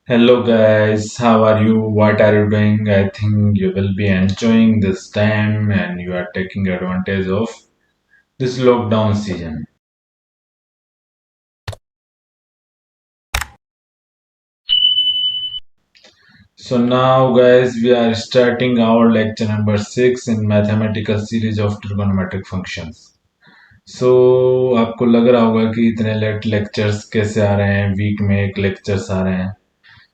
Hello guys, how are you? What are you doing? I think you will be enjoying this time and you are taking advantage of this lockdown season. So now guys, we are starting our lecture number 6 in mathematical series of trigonometric functions. So आपको लग रहा होगा कि इतने late lectures कैसे आ रहे हैं, week में एक लेक्चर्स आ रहे हैं।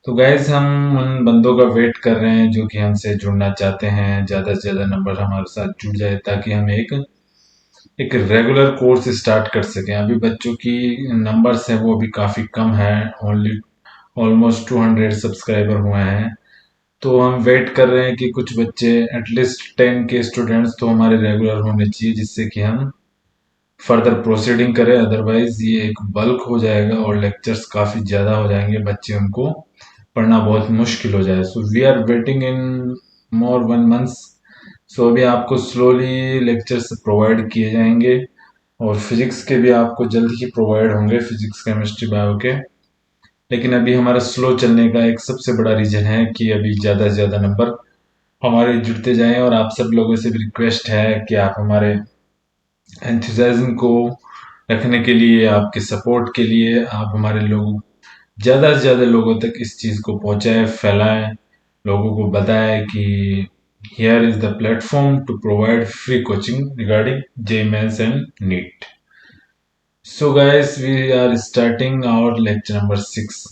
तो गाइज हम उन बंदों का वेट कर रहे हैं जो कि हमसे जुड़ना चाहते हैं, ज़्यादा से ज़्यादा नंबर हमारे साथ जुड़ जाए ताकि हम एक रेगुलर कोर्स स्टार्ट कर सकें। अभी बच्चों की नंबर्स हैं वो अभी काफ़ी कम है, ओनली ऑलमोस्ट 200 सब्सक्राइबर हुए हैं। तो हम वेट कर रहे हैं कि कुछ बच्चे एटलीस्ट 10 के स्टूडेंट्स तो हमारे रेगुलर होने चाहिए जिससे कि हम फर्दर प्रोसीडिंग करें। अदरवाइज ये एक बल्क हो जाएगा और लेक्चर्स काफ़ी ज़्यादा हो जाएंगे, बच्चे उनको पढ़ना बहुत मुश्किल हो जाए। So we are waiting in more 1 months. So अभी आपको स्लोली लेक्चर्स प्रोवाइड किए जाएंगे और फिजिक्स के भी आपको जल्द ही प्रोवाइड होंगे, फिजिक्स केमिस्ट्री बायो के। लेकिन अभी हमारा स्लो चलने का एक सबसे बड़ा रीजन है कि अभी ज़्यादा से ज़्यादा नंबर हमारे जुड़ते जाएं और आप सब लोगों से भी रिक्वेस्ट है कि आप हमारे एंथुजियाज्म को रखने के लिए, आपके सपोर्ट के लिए आप हमारे लोग ज़्यादा से ज़्यादा लोगों तक इस चीज़ को पहुंचाएं, फैलाएं, लोगों को बताएं कि here is the platform to provide free coaching regarding JEE mains and NEET. So guys we are starting our lecture number 6।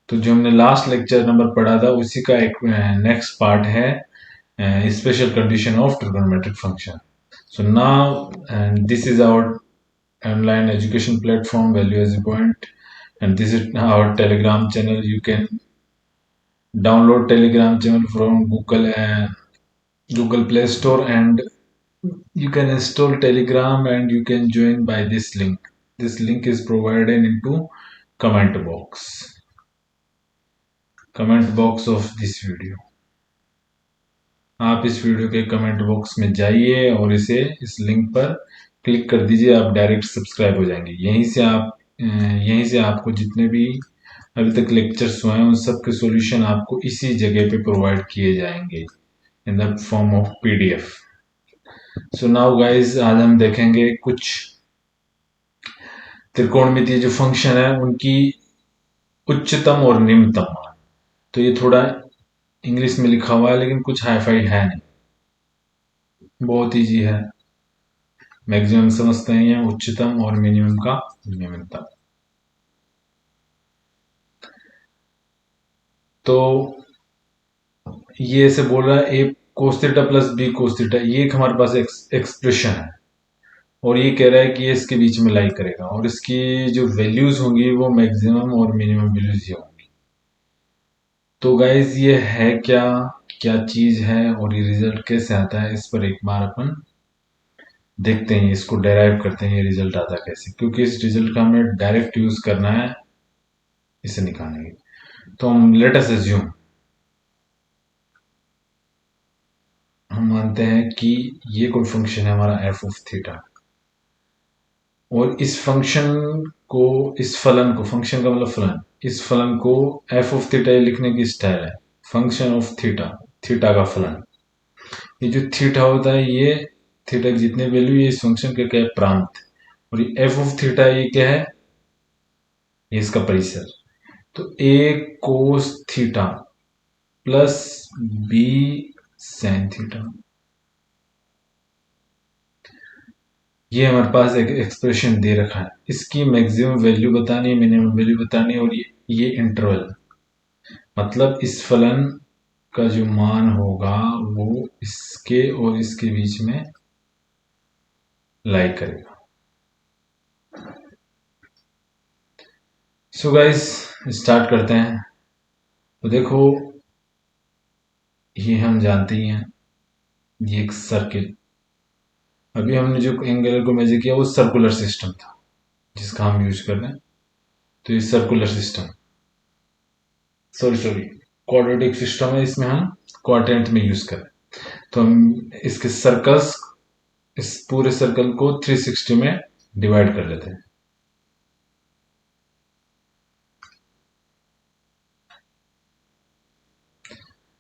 तो जो हमने लास्ट लेक्चर नंबर पढ़ा था उसी का एक नेक्स्ट पार्ट है special condition of trigonometric function. So now, and this is our online education platform, Value as a Point, and this is our Telegram channel. You can download Telegram channel from Google Play Store, and you can install Telegram and you can join by this link. This link is provided into comment box, comment box of this video. आप इस video के comment box में जाइए और इस link पर click कर दीजिए, आप डायरेक्ट सब्सक्राइब हो जाएंगे। यहीं से आपको जितने भी अभी तक लेक्चर्स हुए हैं उन सब के सॉल्यूशन आपको इसी जगह पे प्रोवाइड किए जाएंगे in the form of PDF. So now guys, आज हम देखेंगे कुछ त्रिकोणमितीय जो फंक्शन है उनकी उच्चतम और निम्नतम मान। तो ये थोड़ा इंग्लिश में लिखा हुआ है लेकिन कुछ हाईफाई है नहीं, बहुत इजी है। मैक्सिमम समझते हैं ये उच्चतम और मिनिमम का निम्नतम। तो ये ऐसे बोल रहा है A cos theta plus B cos theta, ये एक हमारे पास एक्सप्रेशन है और ये कह रहा है कि ये इसके बीच में लाई करेगा और इसकी जो वैल्यूज होंगी वो मैक्सिमम और मिनिमम वैल्यूज ही होंगी। तो गाइज ये है क्या, क्या चीज है और ये रिजल्ट कैसे आता है, इस पर एक बार अपन देखते हैं, इसको डेराइव करते हैं ये रिजल्ट आता कैसे, क्योंकि इस रिजल्ट का हमें डायरेक्ट यूज करना है इसे निकालने के। तो हम लेट अस अज्यूम, हम मानते हैं कि ये कोई फंक्शन है हमारा एफ ऑफ थीटा और इस फंक्शन को, इस फलन को, फंक्शन का मतलब फलन, इस फलन को एफ ऑफ थीटा लिखने की स्टाइल है फंक्शन ऑफ थीटा, थीटा का फलन। ये जो थीटा होता है ये थीटा की जितने वैल्यू ये इस फंक्शन के क्या है, प्रांत। और ये एफ ऑफ थीटा ये क्या है, ये इसका परिसर। तो A cos theta plus B sine theta, ये हमारे पास एक एक्सप्रेशन दे रखा है। इसकी मैक्सिमम वैल्यू बतानी है, मिनिमम वैल्यू बतानी है और ये इंटरवल, मतलब इस फलन का जो मान होगा वो इसके और इसके बीच में लाई करेगा। सो गाइस स्टार्ट करते हैं। तो देखो ये हम जानते ही हैं, ये एक सर्किल, अभी हमने जो एंगल को मेजर किया वो सर्कुलर सिस्टम था जिसका हम यूज कर रहे हैं। तो ये circular system, sorry quadratic system है, इसमें हम क्वाड्रेंट में यूज कर रहे हैं। तो हम इसके सर्कल्स, इस पूरे सर्कल को 360 में डिवाइड कर लेते हैं।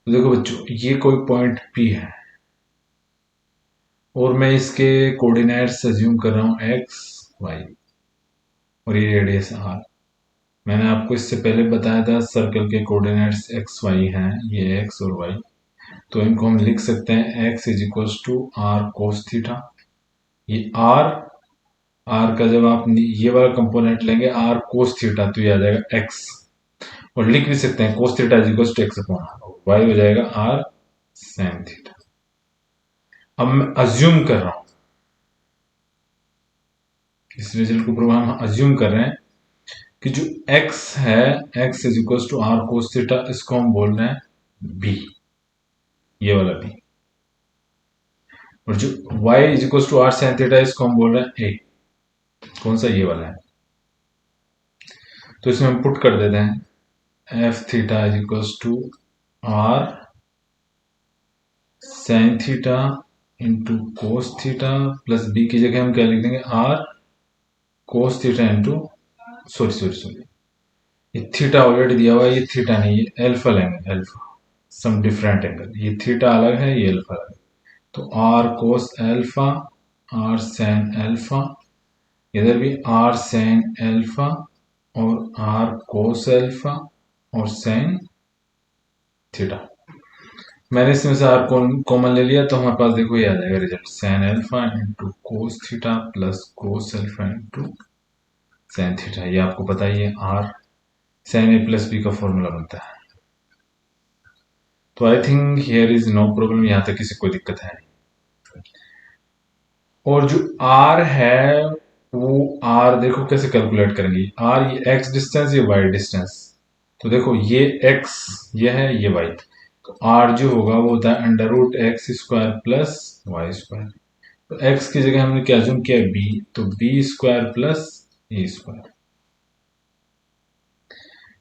तो देखो बच्चों, ये कोई पॉइंट P है और मैं इसके कोऑर्डिनेट्स अज्यूम कर रहा हूं एक्स वाई, और ये रेडियस आर। मैंने आपको इससे पहले बताया था सर्कल के कोऑर्डिनेट्स एक्स वाई हैं, ये एक्स और वाई। तो इनको हम लिख सकते हैं x is equal to r cos theta. ये आर, आर का जब आप ये वाला कंपोनेंट लेंगे आर कोस थीटा, तो ये आ जाएगा एक्स। और लिख भी सकते हैं cos theta is equal to x upon r, y हो जाएगा आर साइन थीटा। अब मैं अज्यूम कर रहा हूं, इस रिजल्ट को प्रूव हम अज्यूम कर रहे हैं कि जो x है, x is equal to r cos theta, इसको हम बोल रहे हैं b, ये वाला b। और जो y is equal to are sine theta, इसको हम बोल रहे हैं a, कौन सा, ये वाला है। तो इसमें हम पुट कर देते हैं F theta is equal to are sine theta into cos theta plus B की जगह हम क्या लिख देंगे, R cos theta into, sorry sorry sorry, ये थीटा ऑलरेडी दिया हुआ है, ये थीटा नहीं, ये एल्फा लेंगे, एल्फा सम डिफरेंट एंगल, ये थीटा अलग है, ये एल्फा अलग है। तो R cos alpha, R sine alpha, इधर भी आर सैन एल्फा और आर कोस एल्फा और सैन थीटा। मैंने इसमें से आर कॉमन ले लिया, तो हमारे पास देखो ये आ जाएगा result, sine alpha into cos theta plus cos alpha into sine theta. ये आपको पता ही है, R sine A plus B का फॉर्मूला बनता है। तो I think here is no problem, यहां तक किसी कोई दिक्कत है नहीं। और जो आर है, वो आर देखो कैसे कैलकुलेट करेंगे, आर ये एक्स डिस्टेंस, ये वाई डिस्टेंस। तो देखो ये एक्स ये है, ये वाई, तो आर जो होगा वो होता है under root X square plus Y square. तो एक्स की जगह हमने क्या अज्यूम किया, बी, तो B square plus A square.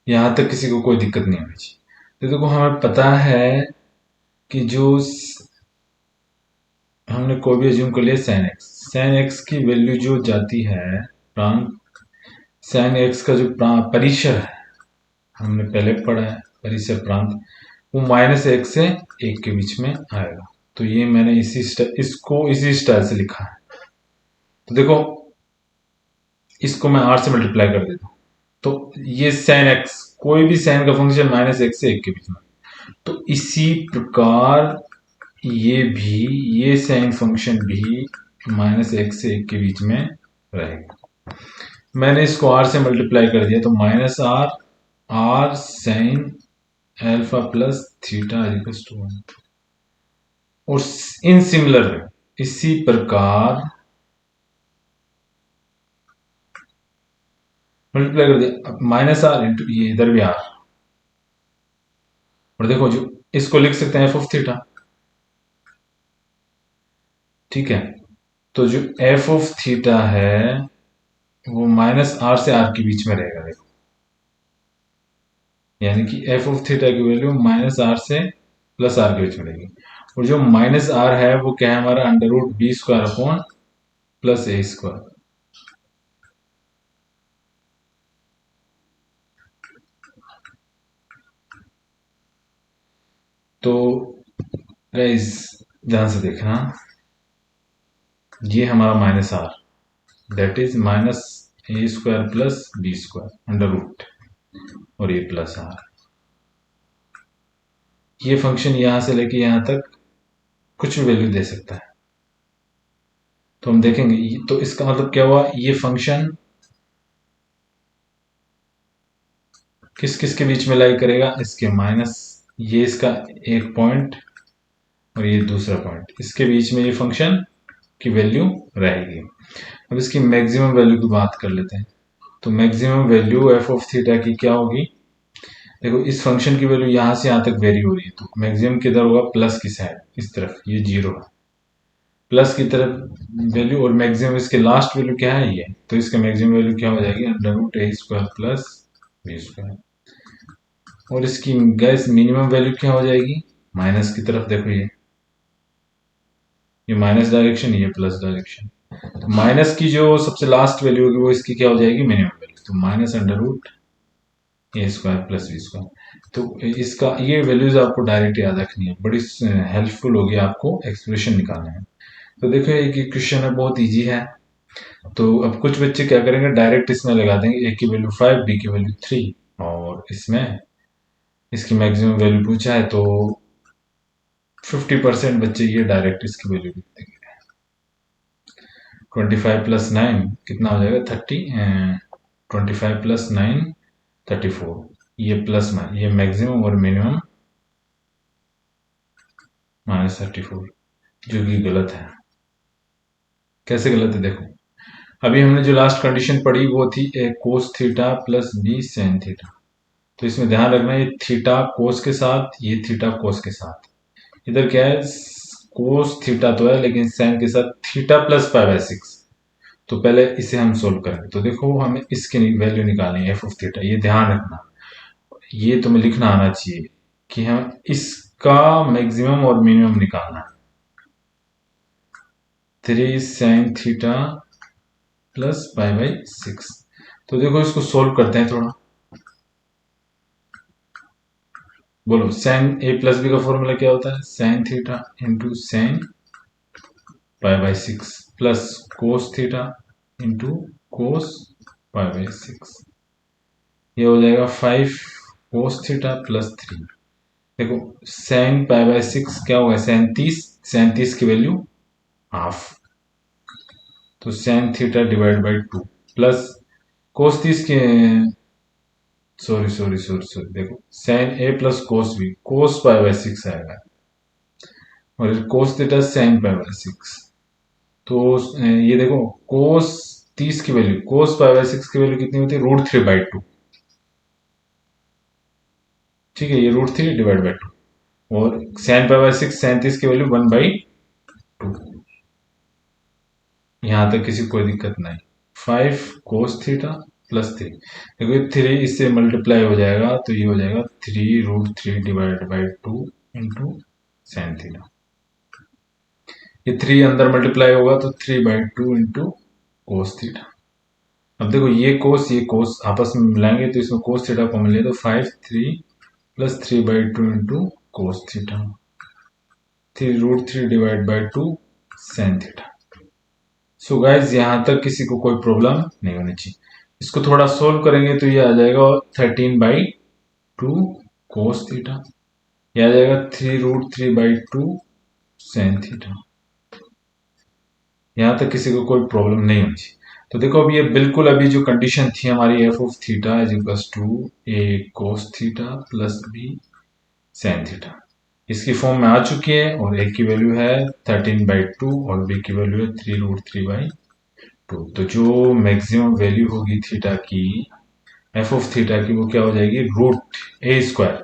यहां तक किसी को कोई दिक्कत नहीं होनी चाहिए। तो देखो हमें पता है कि जो हमने कोई भी अज्यूम कर लिया साइन एक्स की वैल्यू जो जाती है प्रांत, साइन एक्स का जो परिसर है, हमने पहले पढ़ा है परिसर प्रांत, वो -1 से 1 के बीच में आएगा। तो ये मैंने इसको इसी स्टाइल से लिखा है। तो देखो इसको मैं r से मल्टीप्लाई कर देता हूं, तो ये साइन एक्स, कोई भी साइन का फंक्शन -1 से 1 के बीच में। तो इसी प्रकार ये भी, ये साइन फंक्शन भी -1 से 1 के बीच में रहेगा। मैंने इसको r से मल्टीप्लाई कर दिया, तो -r r sine alpha plus theta equals to 1। और इन सिमिलर इसी प्रकार मल्टीप्लाई कर दिया, -r इंटू ये इधर भी r। और देखो जो इसको लिख सकते हैं एफ ऑफ थीटा, ठीक है। तो जो एफ ऑफ थीटा है वो -r से r के बीच में रहेगा, देखो, यानी कि एफ ऑफ थीटा की वैल्यू -r से +r के बीच में रहेगी। और जो -r है वो क्या है हमारा, under root B square upon plus A square. तो गाइस ध्यान से देखना, ये हमारा -r, that is -a square plus B square under root, और ये +r। ये फंक्शन यहां से लेके यहां तक कुछ भी वैल्यू दे सकता है। तो हम देखेंगे, तो इसका मतलब क्या हुआ, ये फंक्शन किस किस के बीच में लाई करेगा, इसके माइनस, ये इसका एक पॉइंट और ये दूसरा पॉइंट, इसके बीच में ये फंक्शन की वैल्यू रहेगी। अब इसकी मैक्सिमम वैल्यू की बात कर लेते हैं। तो maximum value F of theta की क्या होगी, देखो इस फंक्शन की वैल्यू यहां से यहां तक वेरी हो रही है, तो मैक्सिमम किधर होगा, प्लस की साइड, इस तरफ, ये 0 है, प्लस की तरफ वैल्यू। और मैक्सिमम इसके लास्ट वैल्यू क्या है, ये, तो इसका मैक्सिमम वैल्यू क्या हो जाएगी, अंडर रूट ए स्क्वायर प्लस बी स्क्वायर। और इसकी गैस मिनिमम वैल्यू क्या हो जाएगी, माइनस की तरफ, देखो ये माइनस डायरेक्शन, ये प्लस डायरेक्शन। तो माइनस की जो सबसे लास्ट वैल्यू होगी वो इसकी क्या हो जाएगी, मिनिमम वैल्यू, तो -√, ए स्क्वायर प्लस बी स्क्वायर। तो इसका ये वैल्यूज आपको डायरेक्ट याद रखनी है, बड़ी हेल्पफुल होगी आपको एक्सप्रेशन निकालने में। तो देखो एक क्वेश्चन है, बहुत इजी है। तो अब कुछ बच्चे क्या करेंगे, डायरेक्ट इसमें लगा देंगे, ए की वैल्यू 5, बी की वैल्यू 3, और इसमें इसकी मैक्सिमम वैल्यू पूछा है तो 50% बच्चे ये डायरेक्ट इसकी वैल्यू लिख देंगे। 25 प्लस 9 कितना हो जाएगा, 30। 25 प्लस 9 34। ये प्लस में ये मैक्सिमम और मिनिमम -34, जो कि गलत है। कैसे गलत है देखो, अभी हमने जो लास्ट कंडीशन पढ़ी वो थी A cos theta plus B sine theta. तो इसमें ध्यान रखना ये थीटा कोस के साथ, ये थीटा कोस के साथ। इधर क्या है, कोस थीटा तो है लेकिन साइन के साथ थीटा प्लस पाई बाय 6। तो पहले इसे हम सोल्व करेंगे। तो देखो हमें इसकी वैल्यू निकालनी है एफ ऑफ थीटा, ये ध्यान रखना, ये तुम्हें लिखना आना चाहिए कि हम इसका मैक्सिमम और मिनिमम निकालना है। 3 sine theta plus pi by 6। तो देखो इसको सोल्व करते हैं थोड़ा। बोलो, साइन ए प्लस बी का फॉर्मूला क्या होता है, sign theta into sine pi by 6 plus cos theta into cos pi by 6। ये हो जाएगा 5 कोस थीटा प्लस 3। देखो साइन पाई बाय 6 क्या होगा, 37। 37 की वैल्यू हाफ, तो sine theta divide by 2 plus cos 30 के, सॉरी देखो sine A plus cos B, cos pi by 6 आएगा, और cos theta sine pi by 6। तो ये देखो कोस 30 की वैल्यू, कोस पाई बाय 6 की वैल्यू कितनी होती है, √3/2। ठीक है, ये √3/2, और साइन पाई बाय 6 37 की वैल्यू 1/2। यहां तक किसी कोई दिक्कत नहीं। 5 कोस थीटा प्लस 3, देखो 3 इससे मल्टीप्लाई हो जाएगा तो ये हो जाएगा 3√3 divide by 2 into sine theta. ये 3 अंदर मल्टीप्लाई होगा तो 3/2 इंटू कोस थीटा। अब देखो ये कोस आपस में मिलाएंगे तो इसमें कोस थीटा को मिले तो 5 3 plus 3/2 into cos theta, 3√3 divide by 2 sine theta. So guys यहां तक किसी को कोई प्रॉब्लम नहीं होनी चाहिए। इसको थोड़ा सोल्व करेंगे तो ये आ जाएगा 13/2 कोस थीटा, ये आ जाएगा 3√3/2 साइन थीटा। यहां तक किसी को कोई प्रॉब्लम नहीं होनी चाहिए। तो देखो अभी ये बिल्कुल अभी जो कंडीशन थी हमारी, F of theta is equals to A cos theta plus B sine theta, इसकी फॉर्म में आ चुकी है, और ए की वैल्यू है 13/2 और बी की वैल्यू है 3√3/2। तो जो मैक्सिमम वैल्यू होगी थीटा की, एफ ऑफ थीटा की, वो क्या हो जाएगी, √a²।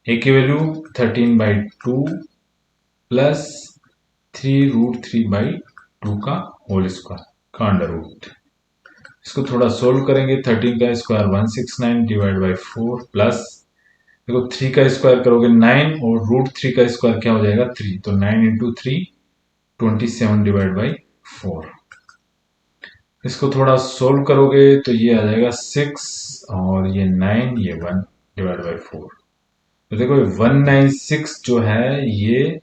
ए की वैल्यू 13/2 प्लस 3√3/2 का होल स्क्वायर का अंडर रूट। इसको थोड़ा सोल्व करेंगे, 13 का स्क्वायर 169 डिवाइड बाई 4 प्लस, देखो 3 का स्क्वायर करोगे 9, और √3 का स्क्वायर क्या हो जाएगा 3, तो 9 इंटू 3 27 डिवाइड बाई 4। इसको थोड़ा सोल्व करोगे तो ये आ जाएगा 6, और ये 9, ये 1 डिवाइड बाई 4। तो देखो 196 जो है ये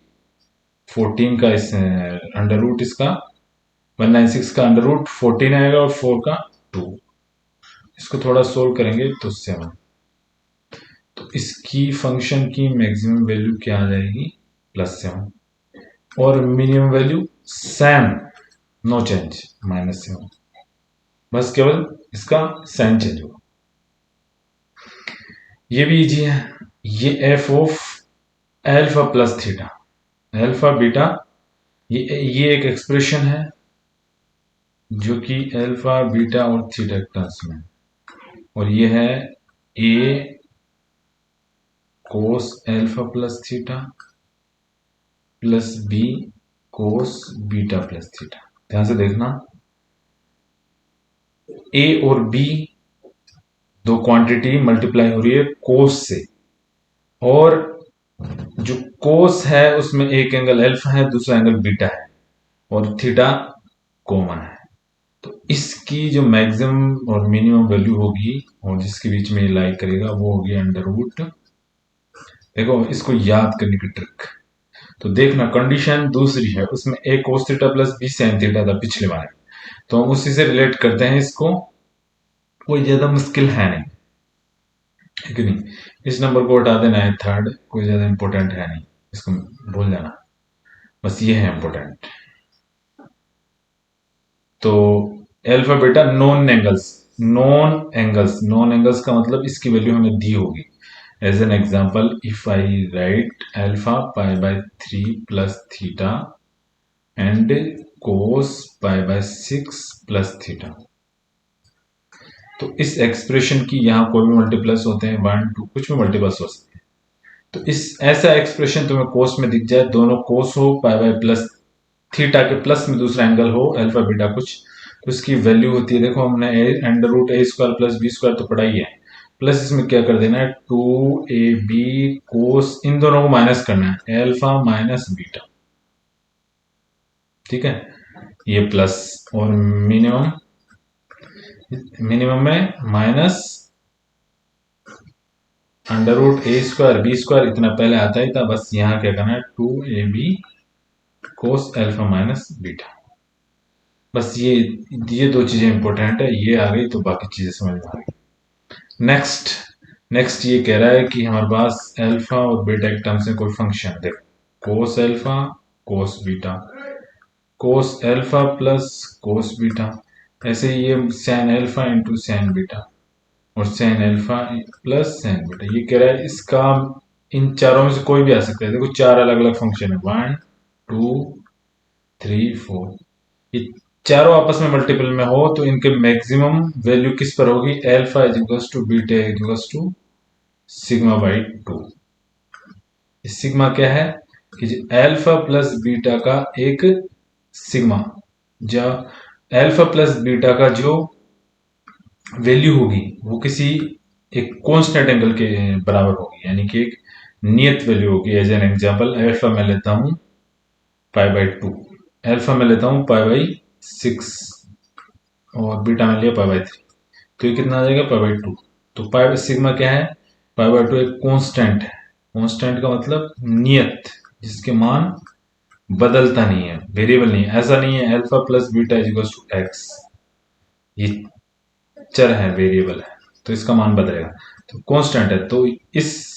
14 का इस अंडर रूट, इसका 196 का अंडर रूट 14 आएगा और 4 का 2। इसको थोड़ा सोल्व करेंगे तो 7। तो इसकी फंक्शन की मैक्सिमम वैल्यू क्या आ जाएगी, +7, और minimum value same, no change, -7। बस केवल इसका साइन चेंज होगा। ये भी इजी है, ये F of alpha plus theta, alpha beta, ये एक एक्सप्रेशन है जो कि एल्फा बीटा और थीटा टर्म्स में, और ये है A cos alpha plus theta plus B cos beta plus theta. ध्यान से देखना, ए और बी दो क्वांटिटी मल्टीप्लाई हो रही है कोस से, और जो कोस है उसमें एक एंगल एल्फा है, दूसरा एंगल बीटा है, और थीटा कॉमन है। तो इसकी जो मैक्सिमम और मिनिमम वैल्यू होगी और जिसके बीच में लाई करेगा वो होगी अंडर रूट। देखो इसको याद करने की ट्रिक, तो देखना कंडीशन दूसरी है, उसमें A cos theta plus B sine theta था पिछले बार, तो हम उसी से रिलेट करते हैं इसको, कोई ज्यादा मुश्किल है नहीं, है कि नहीं। इस नंबर को हटा देना है थर्ड, कोई ज्यादा इंपॉर्टेंट है नहीं, इसको भूल जाना, बस ये है इंपॉर्टेंट। तो अल्फा बीटा नॉन एंगल्स का मतलब इसकी वैल्यू हमें दी होगी। As an example if I write alpha pi by 3 plus theta and cos pi by 6 plus theta, तो इस एक्सप्रेशन की यहाँ कोई भी मल्टीप्लस होते हैं, 1 2 कुछ भी मल्टीप्लस हो सकते हैं। तो इस ऐसा एक्सप्रेशन तुम्हें कोस में दिख जाए, दोनों कोस हो पाई बाय प्लस थीटा के प्लस में दूसरा एंगल हो अल्फा बीटा कुछ, तो इसकी वैल्यू होती है, देखो हमने अंडर रूट ए स्क्वायर प्लस बी स्क्वायर तो पढ़ा ही है, प्लस इसमें क्या कर देना है 2ab कोस, इन दोनों को माइनस करना है अल्फा माइनस बीटा, ठीक है, ये प्लस, और मिनिमम मिनिमम में माइनस अंडर रूट ए स्क्वायर बी स्क्वायर, इतना पहले आता ही था, बस यहाँ क्या करना है 2ab cos alpha minus beta, बस ये दो चीजें इंपॉर्टेंट है, ये आ गई तो बाकी चीजें समझ में आ गई। नेक्स्ट नेक्स्ट ये कह रहा है कि हमारे पास अल्फा और बीटा के टर्म्स में कोई फंक्शन, देख cos alpha cos beta, cos alpha plus cos beta, ऐसे ही ये sin alpha into sin beta और sin alpha plus sin beta, ये कह रहा है इसका इन चारों में से कोई भी आ सकता है, देखो चार अलग अलग फंक्शन है, 1 2 3 4, ये चारों आपस में मल्टीपल में हो तो इनके मैक्सिमम वैल्यू किस पर होगी, alpha is equals to beta is equals to sigma by 2। Sigma क्या है कि अल्फा प्लस बीटा का एक सिग्मा, या अल्फा प्लस बीटा का जो वैल्यू होगी वो किसी एक कांस्टेंट एंगल के बराबर होगी, यानी कि एक नियत वैल्यू होगी। एज एन एग्जांपल अल्फा मैं लेता हूं पाई बाई 2, अल्फा मैं लेता हूं पाई बाई 6 और बीटा में लिया पाई बाई 3, तो ये कितना आ जाएगा पाई बाई 2। तो पाई सिग्मा क्या है, पाई बाई 2 एक कांस्टेंट है, कांस्टेंट का मतलब नियत, जिसके मान बदलता नहीं है, वेरिएबल नहीं है, ऐसा नहीं है alpha plus beta is equal to X, ये चर है वेरिएबल है तो इसका मान बदलेगा, तो कांस्टेंट है, तो इस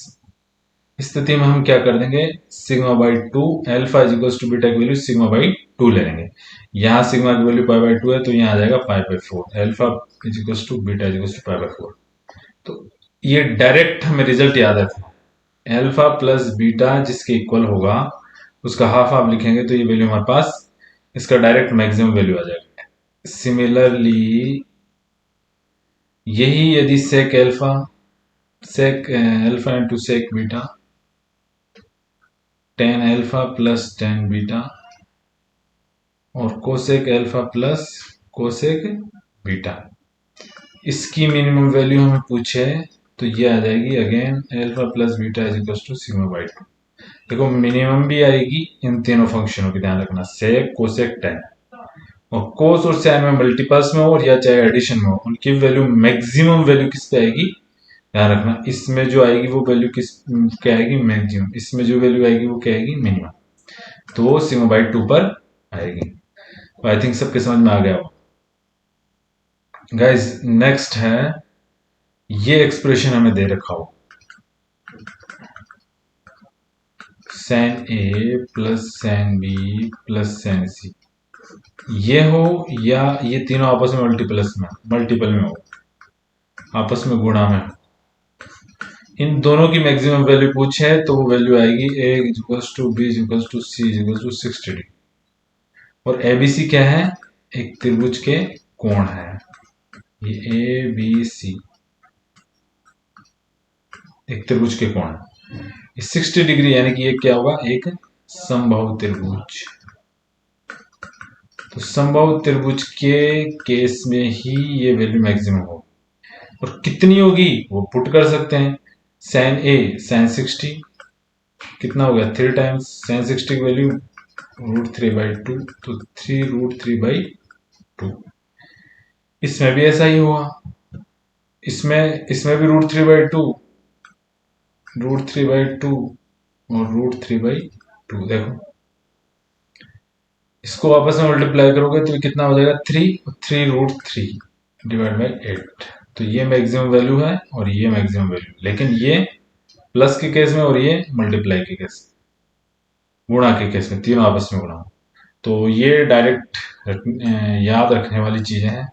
स्थिति में हम क्या कर देंगे sigma by 2 alpha is equal to beta की वैल्यू सिग्मा बाई 2 ले लेंगे, यहाँ सिग्मा की वैल्यू पाई बाई 2 है तो यहाँ आ जाएगा pi by 4, alpha is equal to beta is equal to pi by 4। तो ये डायरेक्ट हमें रिजल्ट याद है, अल्फा प्लस बीटा जिसके इक्वल होगा उसका हाफ हाफ लिखेंगे तो ये वैल्यू हमारे पास, इसका डायरेक्ट मैक्सिमम वैल्यू आ जाएगा। सिमिलरली यही यदि sec alpha, sec alpha into sec beta, tan alpha plus tan beta और cosec alpha plus cosec beta, इसकी मिनिमम वैल्यू हमें पूछे तो ये आ जाएगी again alpha plus beta is equal to sigma by 2। देखो मिनिमम भी आएगी इन तीनों फंक्शनों की, ध्यान रखना सेक कोसेक टेन, और कोस और साइन में मल्टीपल्स में हो या चाहे एडिशन में हो, उनकी वैल्यू मैक्सिमम वैल्यू किस पे आएगी, ध्यान रखना इसमें जो आएगी वो वैल्यू किस क्या आएगी मैक्सिमम, इसमें जो वैल्यू आएगी वो क्या आएगी मिनिमम, तो वो सिग्मा बाई 2 पर आएगी। तो आई थिंक सबके समझ में आ गया हो गाइज। नेक्स्ट है ये एक्सप्रेशन हमें दे रखा हो sin A plus sin B plus sin C, ये हो या ये तीनों आपस में मल्टीपल में हो, आपस में गुणा में हो, इन दोनों की मैक्सिमम वैल्यू पूछे तो वो वैल्यू आएगी A equals to B equals to C equals to 60 degree, और एबीसी क्या है, एक त्रिभुज के कोण है, ये ए बी सी एक त्रिभुज के कोण है, 60 डिग्री यानी कि ये क्या होगा एक समबाहु त्रिभुज, तो समबाहु त्रिभुज के केस में ही ये वैल्यू मैक्सिमम होगी, और कितनी होगी वो पुट कर सकते हैं, सैन ए सैन 60 कितना हो गया 3 टाइम्स सैन 60 की वैल्यू √3/2, तो 3 √3/2, इसमें भी ऐसा ही हुआ, इसमें इसमें भी √3/2, √3/2 और √3/2। देखो इसको आपस में मल्टीप्लाई करोगे तो कितना हो जाएगा, 3 √3 डिवाइड बाई 8। तो ये मैक्सिमम वैल्यू है और ये मैक्सिमम वैल्यू, लेकिन ये प्लस के केस में और ये मल्टीप्लाई के केस, गुणा के केस में, तीनों आपस में गुणा। तो ये डायरेक्ट याद रखने वाली चीजें हैं,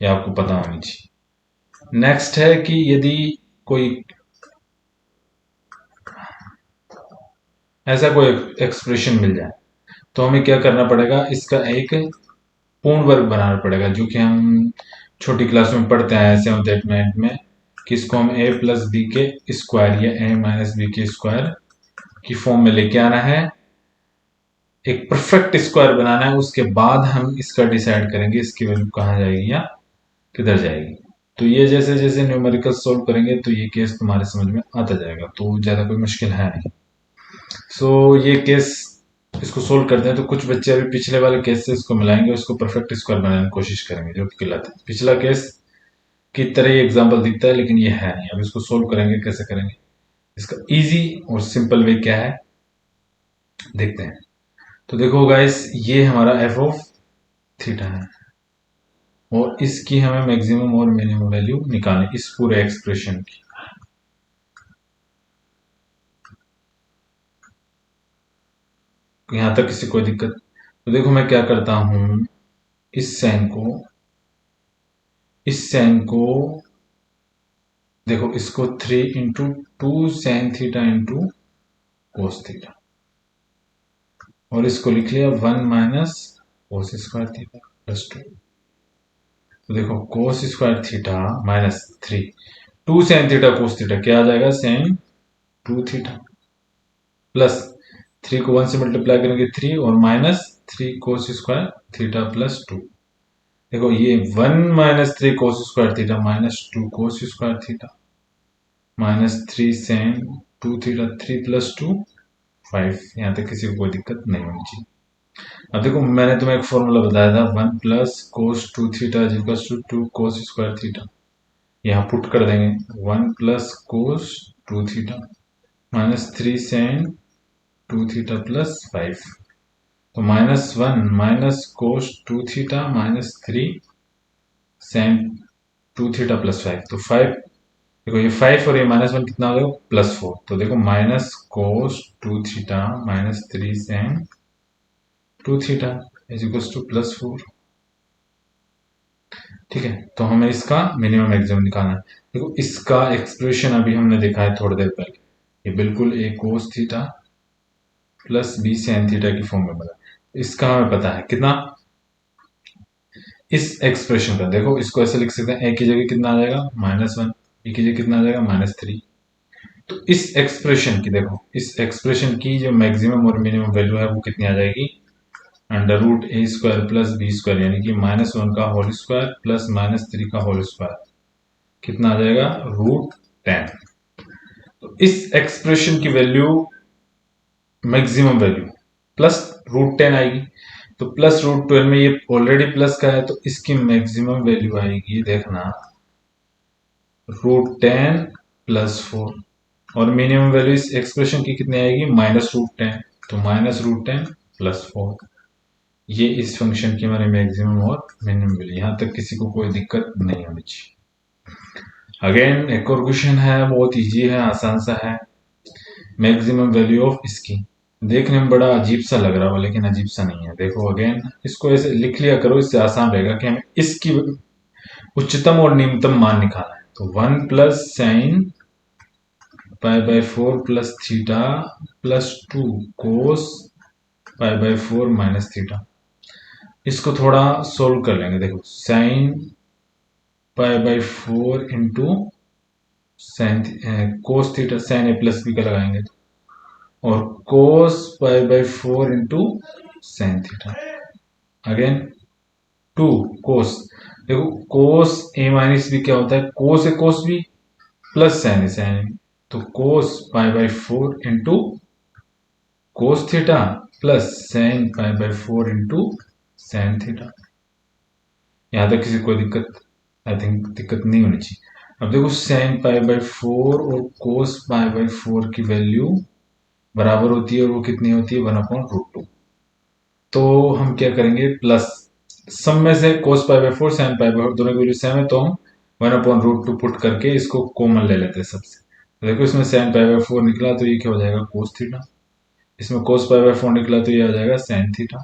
ये आपको पता होनी चाहिए। नेक्स्ट है कि यदि कोई ऐसा कोई एक्सप्रेशन मिल जाए तो हमें क्या करना पड़ेगा, इसका एक पूर्ण वर्ग बनाना पड़ेगा, जो कि हम छोटी क्लास में पढ़ते हैं 7th 8th 9th में, कि इसको हम a+b² या a-b² की फॉर्म में लेके आना है, एक परफेक्ट स्क्वायर बनाना है। उसके बाद हम इसका डिसाइड करेंगे इसकी वैल्यू कहाँ जाएगी या किधर जाएगी। तो ये जैसे जैसे न्यूमेरिकल सोल्व करेंगे तो ये केस तुम्हारे समझ में आता जाएगा, तो ज्यादा कोई मुश्किल है नहीं। सो ये केस इसको सोल्व करते हैं तो कुछ बच्चे अभी पिछले वाले केस से इसको मिलाएंगे, उसको परफेक्ट स्क्वायर बनाने की कोशिश करेंगे, जो कि गलत है। पिछला केस की तरह ही एग्जाम्पल दिखता है लेकिन ये है नहीं। अब इसको सोल्व करेंगे, कैसे करेंगे, इसका इजी और सिंपल वे क्या है देखते हैं। तो देखो गाइस, ये हमारा f(θ) है और इसकी हमें मैक्सिमम और मिनिमम वैल्यू निकालनी, इस पूरे एक्सप्रेशन की। यहां तक किसी कोई दिक्कत? तो देखो मैं क्या करता हूं, इस साइन को देखो, इसको 3 × 2 sin θ × और इसको लिख लिया 1 - cos² θ +2। तो देखो cos² θ -3, 2 sin θ cos θ क्या आ जाएगा, sin 2θ प्लस 3 को 1 से मल्टीप्लाई करेंगे 3 और -3 cos² θ +2। देखो ये 1 - 3 cos² θ -2 cos² θ -3 sin 2θ, 3 + 2 5। यहाँ तक किसी को कोई दिक्कत नहीं होनी चाहिए। अब देखो मैंने तुम्हें एक फॉर्मूला बताया था, 1 + cos2θ = 2 cos² θ। यहाँ पुट कर देंगे 1 + cos2θ -3 sin 2θ +5। तो -1 - cos2θ -3 sin 2θ +5। तो 5, देखो ये 5 और ये -1 कितना हो गया, +4। तो देखो -cos2θ -3 sin 2θ = +4। ठीक है, तो हमें इसका मिनिमम मैक्सिमम निकालना है। देखो इसका एक्सप्रेशन अभी हमने देखा है थोड़ी देर पहले, ये बिल्कुल a cos θ + b sin θ की फॉर्म में बना। इसका हमें पता है कितना, इस एक्सप्रेशन का देखो, इसको ऐसे लिख सकते हैं, a की जगह कितना आ जाएगा, -1, b की जगह कितना आ जाएगा, -3। तो इस एक्सप्रेशन की देखो, इस एक्सप्रेशन की जो मैक्सिमम और मिनिमम वैल्यू है वो कितनी आ जाएगी, √a² + b², यानी कि -1 का होल स्क्वायर प्लस -3 का होल स्क्वायर, कितना आ जाएगा, √10। तो इस एक्सप्रेशन की वैल्यू, मैक्सिमम वैल्यू प्लस √10 आएगी। तो प्लस √12 में ये ऑलरेडी प्लस का है, तो इसकी मैक्सिमम वैल्यू आएगी, देखना, √10 + 4। और मिनिमम वैल्यू इस एक्सप्रेशन की कितनी आएगी, -√10। तो -√10 + 4, ये इस फंक्शन की हमारे मैक्सिमम और मिनिमम वैल्यू। यहां तक किसी को कोई दिक्कत नहीं होनी चाहिए। अगेन एक और क्वेश्चन है, बहुत इजी है, आसान सा है। मैक्सिमम वैल्यू ऑफ इसकी, देखने में बड़ा अजीब सा लग रहा हो लेकिन अजीब सा नहीं है। देखो अगेन इसको ऐसे लिख लिया करो, इससे आसान रहेगा कि हमें इसकी उच्चतम और निम्नतम मान निकालना है। तो 1 + sin π/4 + θ +2 cos π/4 - θ। इसको थोड़ा सोल्व कर लेंगे। देखो sin π/4 sin cos θ, sin a + b का लगाएंगे और cos π/4 sin θ। अगेन 2 cos, देखो cos a - b क्या होता है, cos a cos b plus sin a sin b। तो cos π/4 cos θ, plus sin π/4 sin θ। यहाँ तक किसी कोई दिक्कत, आई थिंक दिक्कत नहीं होनी चाहिए। अब देखो साइन पाई बाई 4 और कोस पाई बाई 4 की वैल्यू बराबर होती है, और वो कितनी होती है 1/√2। तो हम क्या करेंगे, प्लस सम में से cos pi by 4 sine pi by 4 दोनों की वैल्यू सेम है, तो हम 1/√2 पुट करके इसको कॉमन ले लेते हैं सबसे। तो देखो इसमें साइन पाई बाई 4 निकला तो ये क्या हो जाएगा कोस थीटा, इसमें कोस पाई बाई 4 निकला तो ये आ जाएगा साइन थीटा,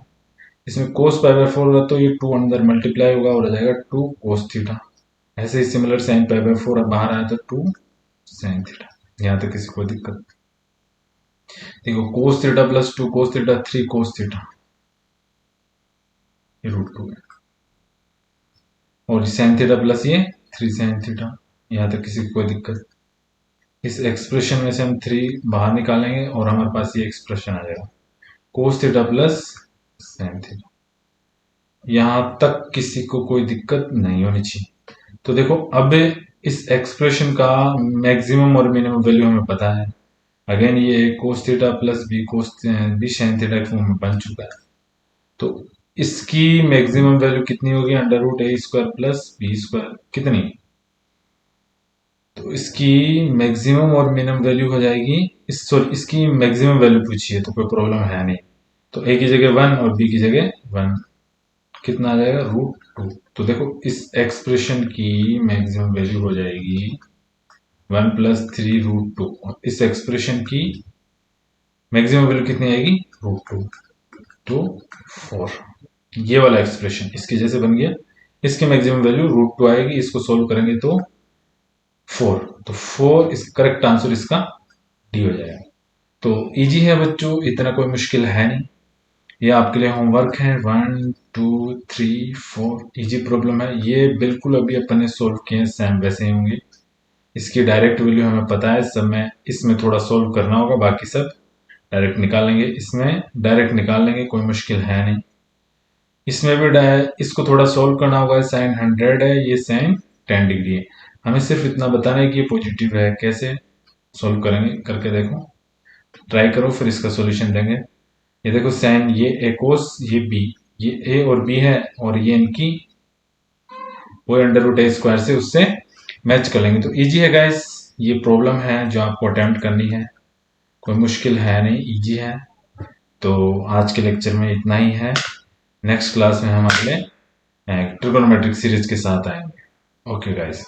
इसमें कोस पाई बाई 4 होगा तो ये 2 अंदर मल्टीप्लाई होगा और आ जाएगा 2 कोस थीटा। ऐसे ही सिमिलर साइन पाई बाई 4 अब बाहर आया तो 2 साइन थीटा। यहाँ तक किसी को दिक्कत, देखो कोस थीटा प्लस 2 कोस थीटा 3 कोस थीटा, ये √2 है, और साइन थीटा प्लस ये 3 साइन थीटा। यहाँ तक किसी को कोई दिक्कत, इस एक्सप्रेशन में से हम 3 बाहर निकालेंगे और हमारे पास ये एक्सप्रेशन आ जाएगा कोस थीटा प्लस साइन थीटा। यहाँ तक किसी को कोई दिक्कत नहीं होनी चाहिए। तो देखो अब इस एक्सप्रेशन का मैक्सिमम और मिनिमम वैल्यू हमें पता है। अगेन ये cos theta plus B sine theta के फॉर्म में बन चुका है। तो इसकी मैक्सिमम वैल्यू कितनी होगी, √a² प्लस b², कितनी, तो इसकी मैक्सिमम और मिनिमम वैल्यू हो जाएगी, सॉरी इसकी मैक्सिमम वैल्यू पूछिए तो कोई प्रॉब्लम है नहीं। तो a की जगह 1 और b की जगह 1, कितना आ जाएगा √2। तो देखो इस एक्सप्रेशन की मैक्सिमम वैल्यू हो जाएगी 1 प्लस 3√2, और इस एक्सप्रेशन की मैक्सिमम वैल्यू कितनी आएगी √2, तो 4। ये वाला एक्सप्रेशन इसके जैसे बन गया, इसकी मैक्सिमम वैल्यू √2 आएगी, इसको सोल्व करेंगे तो 4, तो 4 इस करेक्ट आंसर इसका डी हो जाएगा। तो इजी है बच्चों, इतना कोई मुश्किल है नहीं। ये आपके लिए होमवर्क है, 1 2 3 4 इजी प्रॉब्लम है। ये बिल्कुल अभी अपन ने सोल्व किए हैं, सेम वैसे ही होंगे। इसकी डायरेक्ट वैल्यू हमें पता है, सब में इसमें थोड़ा सोल्व करना होगा, बाकी सब डायरेक्ट निकाल लेंगे, इसमें डायरेक्ट निकाल लेंगे, कोई मुश्किल है नहीं। इसमें भी इसको थोड़ा सोल्व करना होगा, साइन 100 है, ये साइन 10 डिग्री है। हमें सिर्फ इतना बताना है कि ये पॉजिटिव है, कैसे सोल्व करेंगे करके देखो, ट्राई करो, फिर इसका सॉल्यूशन देंगे। ये देखो साइन, ये ए कोस, ये बी, ये ए और बी है, और ये इनकी वो √a² से उससे मैच कर लेंगे। तो इजी है गाइस, ये प्रॉब्लम है जो आपको अटेम्प्ट करनी है, कोई मुश्किल है नहीं, इजी है। तो आज के लेक्चर में इतना ही है, नेक्स्ट क्लास में हम अगले ट्रिगोनोमेट्रिक सीरीज के साथ आएंगे। Okay guys.